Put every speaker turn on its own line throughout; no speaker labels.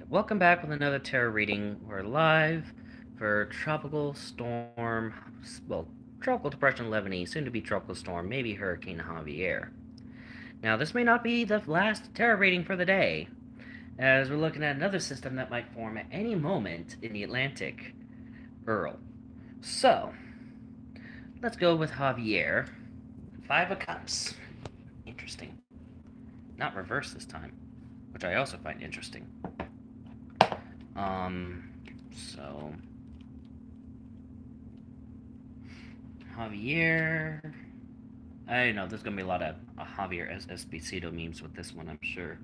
Welcome back with another tarot reading. We're live for well, Tropical Depression Levany, soon to be Tropical Storm, maybe Hurricane Javier. Now, this may not be the last tarot reading for the day, as we're looking at another system that might form at any moment in the Atlantic, Earl. So, let's go with Javier. Five of Cups. Interesting. Not reverse this time, which I also find interesting. So Javier. I know there's gonna be a lot of Javier Esposito memes with this one, I'm sure.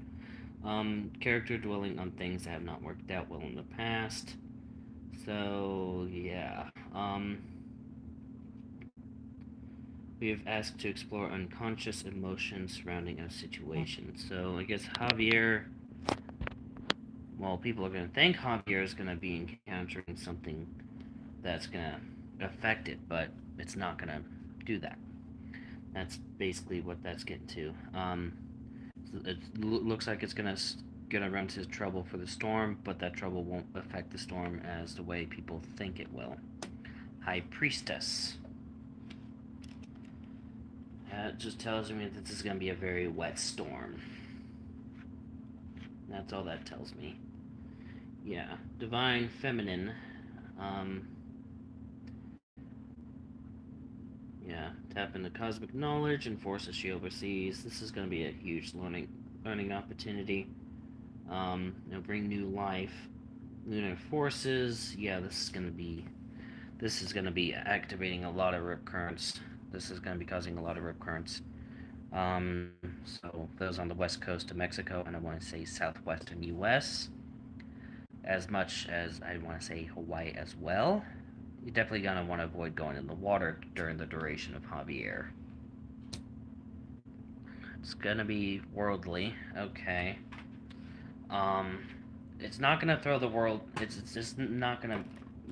Character dwelling on things that have not worked out well in the past. So yeah. We have asked to explore unconscious emotions surrounding a situation. So I guess Javier. Well, people are gonna think Javier is gonna be encountering something that's gonna affect it, but it's not gonna do that. That's basically what that's getting to. It looks like it's gonna run into trouble for the storm, but that trouble won't affect the storm as the way people think it will. High Priestess. That just tells me that this is gonna be a very wet storm. That's all that tells me. Yeah, Divine Feminine. Um, yeah, tap into cosmic knowledge and forces she oversees. This is going to be a huge learning opportunity. It'll bring new life. Lunar forces. Yeah, this is going to be activating a lot of rip currents. This is going to be causing a lot of rip currents. So those on the west coast of Mexico, and I want to say southwestern U.S. as much as I want to say Hawaii as well. You're definitely going to want to avoid going in the water during the duration of Javier. It's going to be worldly. Okay. Um, it's not going to throw the world. It's just not going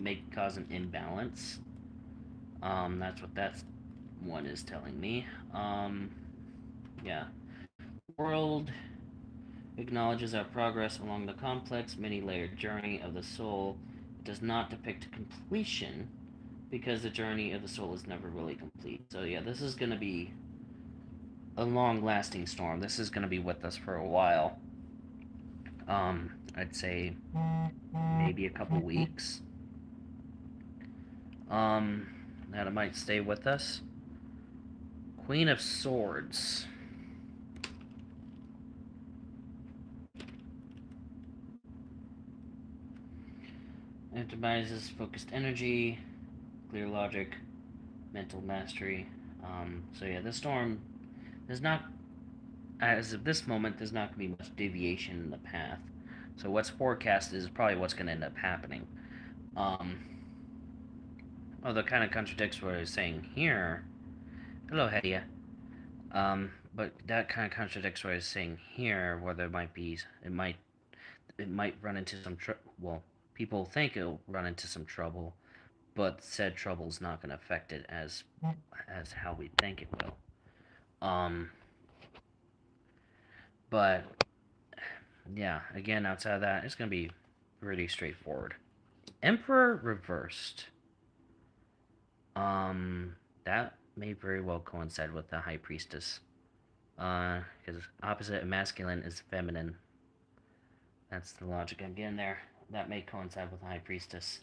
to cause an imbalance. That's what that one is telling me. Yeah. World acknowledges our progress along the complex, many-layered journey of the soul. It does not depict completion, because the journey of the soul is never really complete. So yeah, this is going to be a long-lasting storm. This is going to be with us for a while. I'd say maybe a couple weeks. That it might stay with us. Queen of Swords. It devises focused energy, clear logic, mental mastery. So yeah, this storm is not, as of this moment, there's not going to be much deviation in the path. So what's forecasted is probably what's going to end up happening. Although it kind of contradicts what I was saying here. Hello, Hedia. But that kind of contradicts what I was saying here, where there might be, it might run into some well, people think it'll run into some trouble, but said trouble's not going to affect it as how we think it will. But yeah, again, outside of that, it's going to be pretty straightforward. Emperor reversed. That may very well coincide with the High Priestess. Because opposite of masculine is feminine. That's the logic I'm getting there. That may coincide with the High Priestess.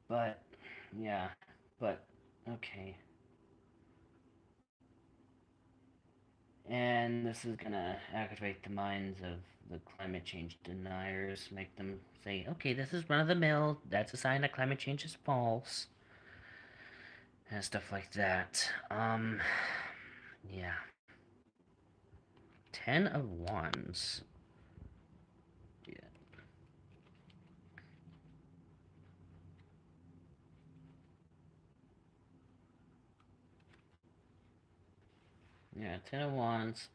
But, yeah. But, okay. And this is gonna activate the minds of the climate change deniers, make them say, okay, this is run of the mill, that's a sign that climate change is false, and stuff like that. Yeah. 10 of Wands. Yeah. Yeah, 10 of Wands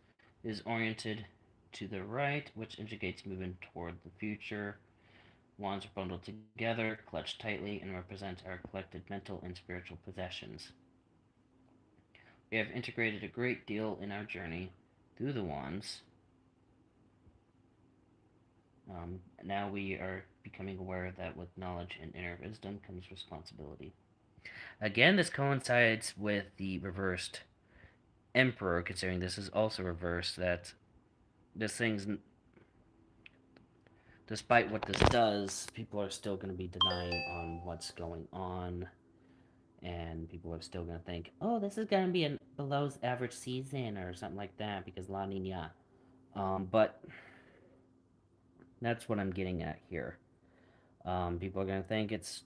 is oriented to the right, which indicates movement toward the future. Wands are bundled together, clutched tightly, and represent our collected mental and spiritual possessions. We have integrated a great deal in our journey. through the wands. Now we are becoming aware that with knowledge and inner wisdom comes responsibility. Again, this coincides with the reversed Emperor, considering this is also reversed, that this thing's, despite what this does, people are still going to be denying on what's going on, and people are still going to think, oh, this is going to be a below average season or something like that because La Nina. But that's what I'm getting at here. People are going to think it's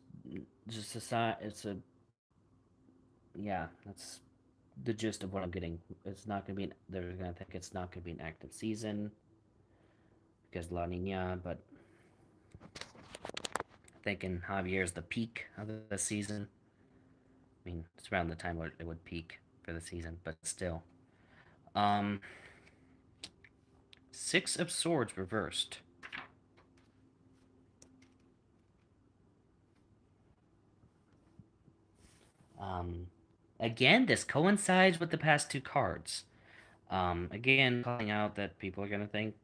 just it's a, yeah, that's the gist of what I'm getting. It's not going to be, they're going to think it's not going to be an active season because La Nina, but thinking Javier's the peak of the season. I mean, it's around the time where it would peak for the season, but still. Um, Six of Swords reversed. Um, Again, this coincides with the past two cards. Again, calling out that people are going to think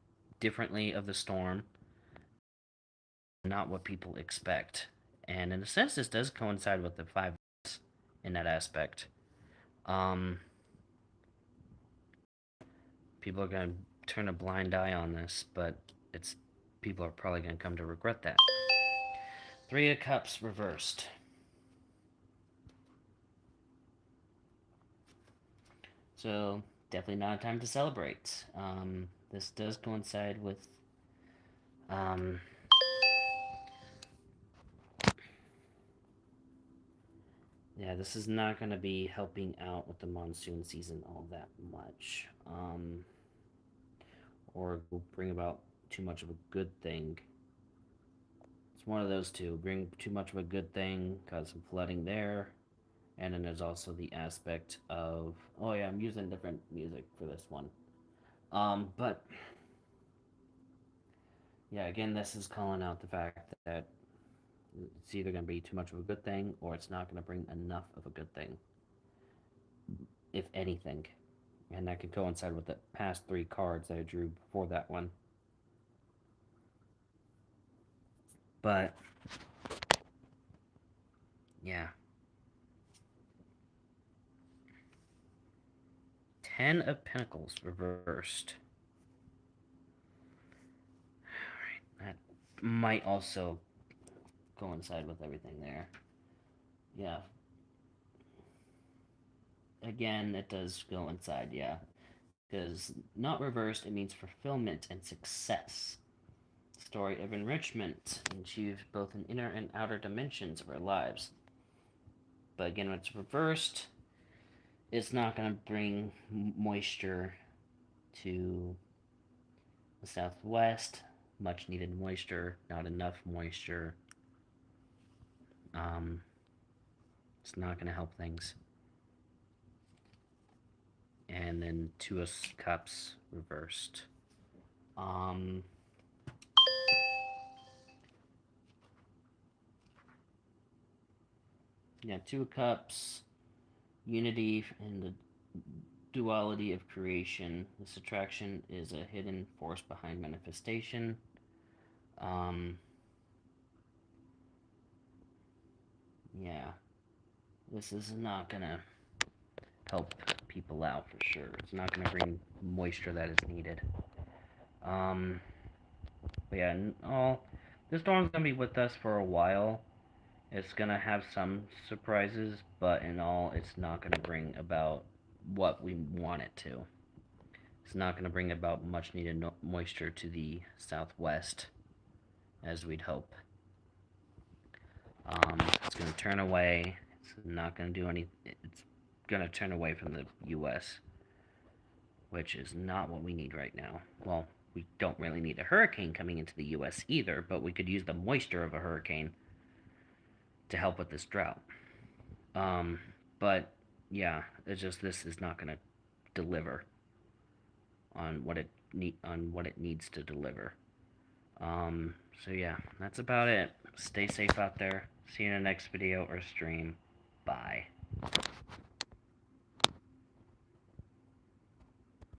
differently of the storm, not what people expect. And in a sense, this does coincide with the five in that aspect. Um, People are going to turn a blind eye on this, but it's people are probably going to come to regret that. Three of Cups reversed. So definitely not a time to celebrate. This does coincide with um, yeah, this is not going to be helping out with the monsoon season all that much, or will bring about too much of a good thing. It's one of those two. Bring too much of a good thing, cause some flooding there, and then there's also the aspect of, oh yeah, I'm using different music for this one. But yeah, again, this is calling out the fact that it's either going to be too much of a good thing or it's not going to bring enough of a good thing, if anything. And that could coincide with the past three cards that I drew before that one. But yeah. 10 of Pentacles reversed. Alright, that might also coincide with everything there. Yeah. Again, it does coincide, yeah. Because not reversed, it means fulfillment and success. Story of enrichment, achieved both in inner and outer dimensions of our lives. But again, when it's reversed, it's not going to bring moisture to the southwest. Much needed moisture, not enough moisture. Um, it's not going to help things. And then Two of Cups reversed. Yeah, Two of Cups, unity and the duality of creation. This attraction is a hidden force behind manifestation. Um, yeah, this is not gonna help people out for sure. It's not gonna bring moisture that is needed. Um, but yeah, this storm's gonna be with us for a while. It's gonna have some surprises, but in all, it's not gonna bring about what we want it to. It's not going to bring about much needed moisture to the southwest, as we'd hope. It's going to turn away. It's not going to do any. It's going to turn away from the U.S., which is not what we need right now. Well, we don't really need a hurricane coming into the U.S. either, but we could use the moisture of a hurricane to help with this drought. Um, but yeah, it's just this is not going to deliver on what it needs to deliver. So yeah, that's about it. Stay safe out there. See you in the next video or stream. Bye.